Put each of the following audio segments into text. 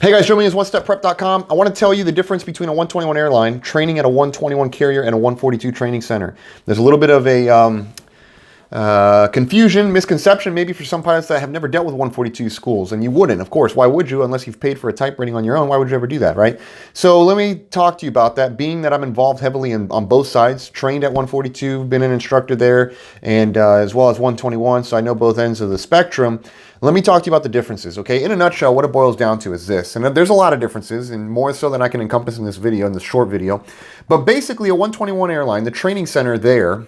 Hey guys, Joe Munoz, OneStepPrep.com. I want to tell you the difference between a 121 airline training at a 121 carrier and a 142 training center. There's a little bit of a confusion, misconception, maybe for some pilots that have never dealt with 142 schools, and you wouldn't, of course. Why would you? Unless you've paid for a type rating on your own, why would you ever do that, right? So let me talk to you about that, being that I'm involved heavily on both sides, trained at 142, been an instructor there, and as well as 121, so I know both ends of the spectrum. Let me talk to you about the differences, okay? In a nutshell, what it boils down to is this, and there's a lot of differences, and more so than I can encompass in this video, in this short video, but basically a 121 airline, the training center there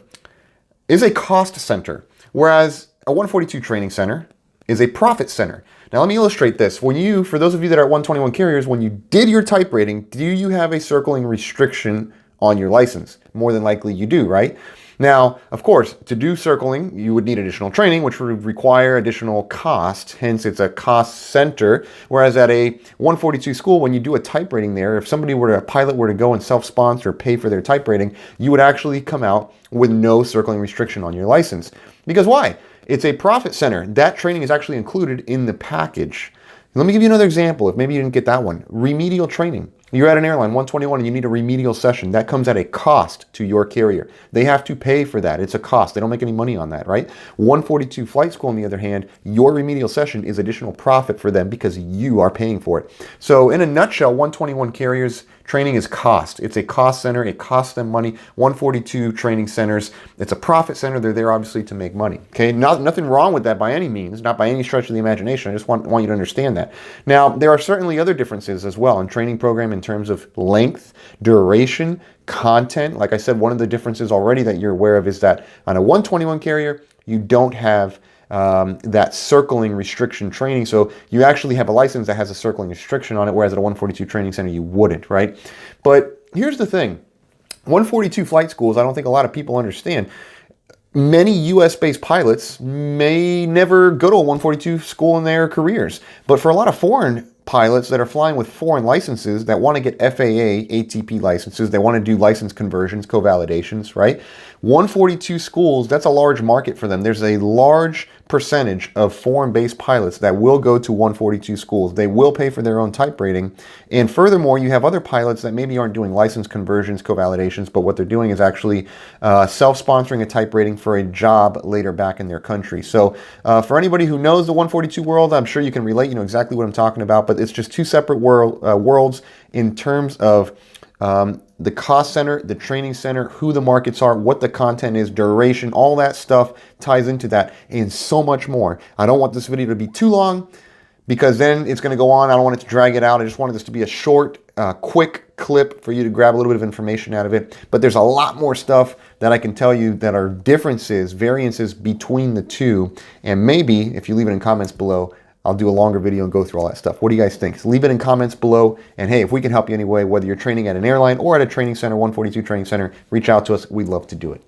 is a cost center, whereas a 142 training center is a profit center. Now let me illustrate this. For those of you that are at 121 carriers, when you did your type rating, do you have a circling restriction on your license? More than likely you do, right? Now, of course, to do circling, you would need additional training, which would require additional cost. Hence, it's a cost center. Whereas at a 142 school, when you do a type rating there, if a pilot were to go and self-sponsor, pay for their type rating, you would actually come out with no circling restriction on your license. Because why? It's a profit center. That training is actually included in the package. Let me give you another example, if maybe you didn't get that one. Remedial training. You're at an airline, 121, and you need a remedial session. That comes at a cost to your carrier. They have to pay for that. It's a cost. They don't make any money on that, right? 142 flight school, on the other hand, your remedial session is additional profit for them because you are paying for it. So in a nutshell, 121 carriers training is cost. It's a cost center. It costs them money. 142 training centers, it's a profit center. They're there obviously to make money. Okay, nothing wrong with that by any means, not by any stretch of the imagination. I just want you to understand that. Now, there are certainly other differences as well in training program in terms of length, duration, content. Like I said, one of the differences already that you're aware of is that on a 121 carrier, you don't have that circling restriction training. So you actually have a license that has a circling restriction on it, whereas at a 142 training center, you wouldn't, right? But here's the thing. 142 flight schools, I don't think a lot of people understand. Many US-based pilots may never go to a 142 school in their careers. But for a lot of foreign pilots that are flying with foreign licenses that want to get FAA, ATP licenses, they want to do license conversions, co-validations, right? 142 schools, that's a large market for them. There's a large percentage of foreign-based pilots that will go to 142 schools. They will pay for their own type rating. And furthermore, you have other pilots that maybe aren't doing license conversions, co-validations, but what they're doing is actually self-sponsoring a type rating for a job later back in their country. So for anybody who knows the 142 world, I'm sure you can relate, you know exactly what I'm talking about, but it's just two separate worlds in terms of the cost center, the training center, who the markets are, what the content is, duration, all that stuff ties into that and so much more. I don't want this video to be too long because then it's going to go on. I don't want it to drag it out. I just wanted this to be a short, quick clip for you to grab a little bit of information out of it. But there's a lot more stuff that I can tell you that are differences, variances between the two. And maybe if you leave it in comments below, I'll do a longer video and go through all that stuff. What do you guys think? So leave it in comments below. And hey, if we can help you anyway, whether you're training at an airline or at a training center, 142 training center, reach out to us. We'd love to do it.